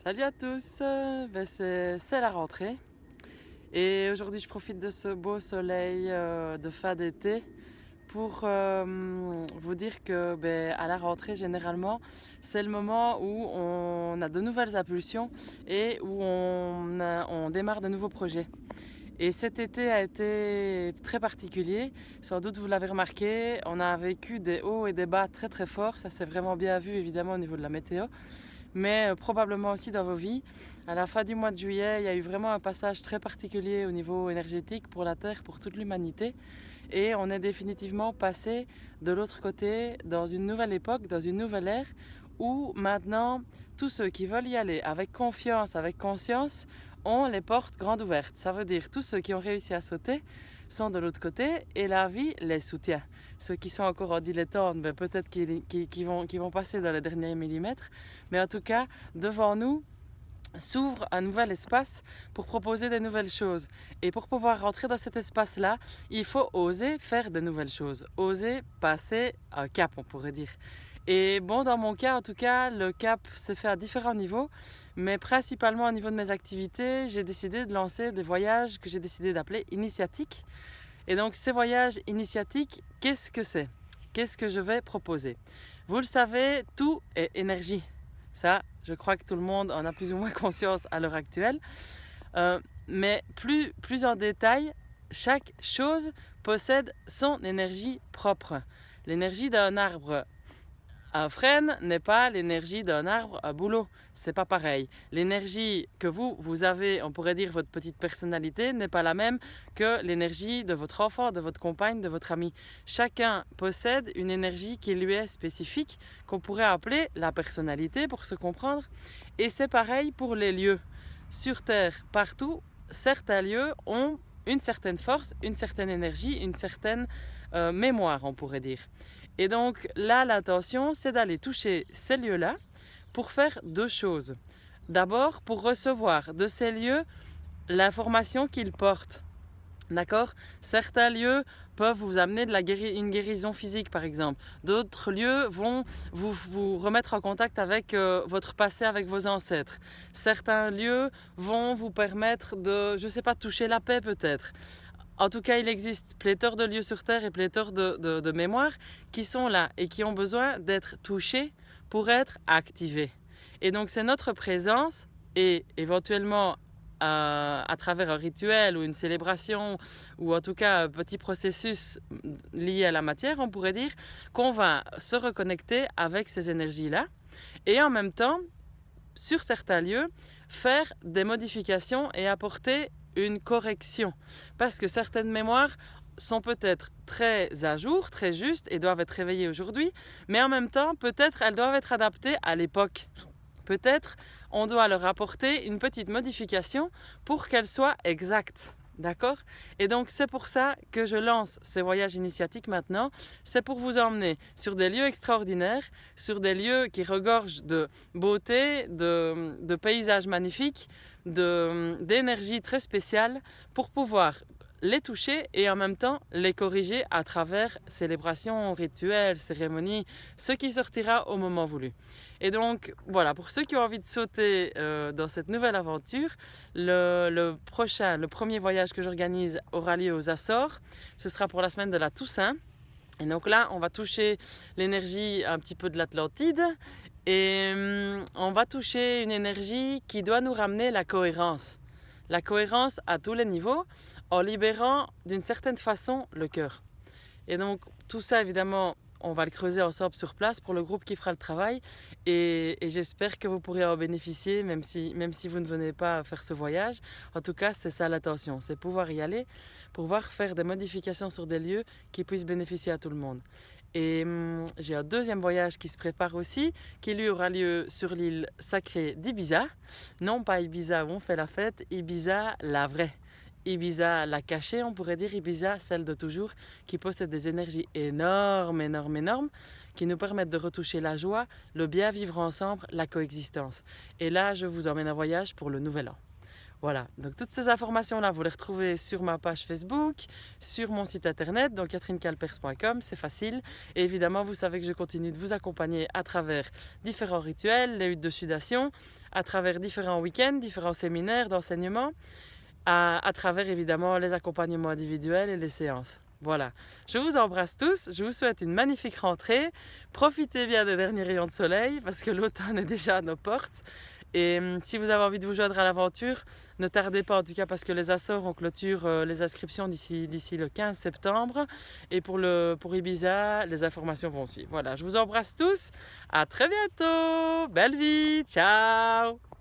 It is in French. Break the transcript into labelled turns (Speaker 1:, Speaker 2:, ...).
Speaker 1: Salut à tous, c'est la rentrée et aujourd'hui je profite de ce beau soleil de fin d'été pour vous dire que à la rentrée généralement c'est le moment où on a de nouvelles impulsions et où on démarre de nouveaux projets. Et cet été a été très particulier, sans doute vous l'avez remarqué, on a vécu des hauts et des bas très très forts, ça s'est vraiment bien vu évidemment au niveau de la météo mais probablement aussi dans vos vies. À la fin du mois de juillet, il y a eu vraiment un passage très particulier au niveau énergétique pour la Terre, pour toute l'humanité. Et on est définitivement passé de l'autre côté dans une nouvelle époque, dans une nouvelle ère, où maintenant tous ceux qui veulent y aller avec confiance, avec conscience, ont les portes grandes ouvertes. Ça veut dire tous ceux qui ont réussi à sauter sont de l'autre côté et la vie les soutient. Ceux qui sont encore en dilettante, peut-être qu'ils vont passer dans les derniers millimètres, mais en tout cas, devant nous, s'ouvre un nouvel espace pour proposer de nouvelles choses. Et pour pouvoir rentrer dans cet espace-là, il faut oser faire de nouvelles choses, oser passer un cap, on pourrait dire. Et bon, dans mon cas, en tout cas, le cap s'est fait à différents niveaux, mais principalement au niveau de mes activités, j'ai décidé de lancer des voyages que j'ai décidé d'appeler initiatiques. Et donc, ces voyages initiatiques, qu'est-ce que c'est? Qu'est-ce que je vais proposer? Vous le savez, tout est énergie. Ça, je crois que tout le monde en a plus ou moins conscience à l'heure actuelle. Mais plus en détail, chaque chose possède son énergie propre. L'énergie d'un arbre un frêne n'est pas l'énergie d'un arbre à boulot. C'est pas pareil. L'énergie que vous avez, on pourrait dire votre petite personnalité, n'est pas la même que l'énergie de votre enfant, de votre compagne, de votre ami. Chacun possède une énergie qui lui est spécifique, qu'on pourrait appeler la personnalité pour se comprendre. Et c'est pareil pour les lieux. Sur Terre, partout, certains lieux ont une certaine force, une certaine énergie, une certaine mémoire, on pourrait dire. Et donc là, l'intention, c'est d'aller toucher ces lieux-là pour faire deux choses. D'abord, pour recevoir de ces lieux l'information qu'ils portent. D'accord? Certains lieux peuvent vous amener une guérison physique, par exemple. D'autres lieux vont vous remettre en contact avec votre passé, avec vos ancêtres. Certains lieux vont vous permettre de, je ne sais pas, toucher la paix peut-être. En tout cas, il existe pléthore de lieux sur Terre et pléthore de mémoires qui sont là et qui ont besoin d'être touchés pour être activés. Et donc, c'est notre présence et éventuellement à travers un rituel ou une célébration ou en tout cas un petit processus lié à la matière, on pourrait dire, qu'on va se reconnecter avec ces énergies-là et en même temps, sur certains lieux, faire des modifications et apporter une correction. Parce que certaines mémoires sont peut-être très à jour, très justes et doivent être réveillées aujourd'hui, mais en même temps, peut-être elles doivent être adaptées à l'époque. Peut-être on doit leur apporter une petite modification pour qu'elles soient exactes. D'accord? Et donc c'est pour ça que je lance ces voyages initiatiques maintenant. C'est pour vous emmener sur des lieux extraordinaires, sur des lieux qui regorgent de beauté, de paysages magnifiques, d'énergie très spéciale pour pouvoir les toucher et en même temps les corriger à travers célébrations, rituels, cérémonies, ce qui sortira au moment voulu. Et donc voilà, pour ceux qui ont envie de sauter dans cette nouvelle aventure, le premier voyage que j'organise aura lieu aux Açores. Ce sera pour la semaine de la Toussaint. Et donc là, on va toucher l'énergie un petit peu de l'Atlantide et on va toucher une énergie qui doit nous ramener la cohérence. La cohérence à tous les niveaux en libérant d'une certaine façon le cœur. Et donc tout ça évidemment on va le creuser ensemble sur place pour le groupe qui fera le travail et j'espère que vous pourrez en bénéficier même si vous ne venez pas faire ce voyage. En tout cas c'est ça l'intention, c'est pouvoir y aller, pouvoir faire des modifications sur des lieux qui puissent bénéficier à tout le monde. Et j'ai un deuxième voyage qui se prépare aussi, qui lui aura lieu sur l'île sacrée d'Ibiza. Non pas Ibiza où on fait la fête, Ibiza la vraie. Ibiza la cachée, on pourrait dire Ibiza celle de toujours, qui possède des énergies énormes, énormes, énormes, qui nous permettent de retoucher la joie, le bien vivre ensemble, la coexistence. Et là, je vous emmène en voyage pour le nouvel an. Voilà, donc toutes ces informations-là, vous les retrouvez sur ma page Facebook, sur mon site internet, donc catherinecalpers.com, c'est facile. Et évidemment, vous savez que je continue de vous accompagner à travers différents rituels, les huttes de sudation, à travers différents week-ends, différents séminaires d'enseignement, à travers évidemment les accompagnements individuels et les séances. Voilà, je vous embrasse tous, je vous souhaite une magnifique rentrée, profitez bien des derniers rayons de soleil parce que l'automne est déjà à nos portes. Et si vous avez envie de vous joindre à l'aventure, ne tardez pas en tout cas parce que les Açores on clôture les inscriptions d'ici le 15 septembre. Et pour Ibiza, les informations vont suivre. Voilà, je vous embrasse tous, à très bientôt, belle vie, ciao!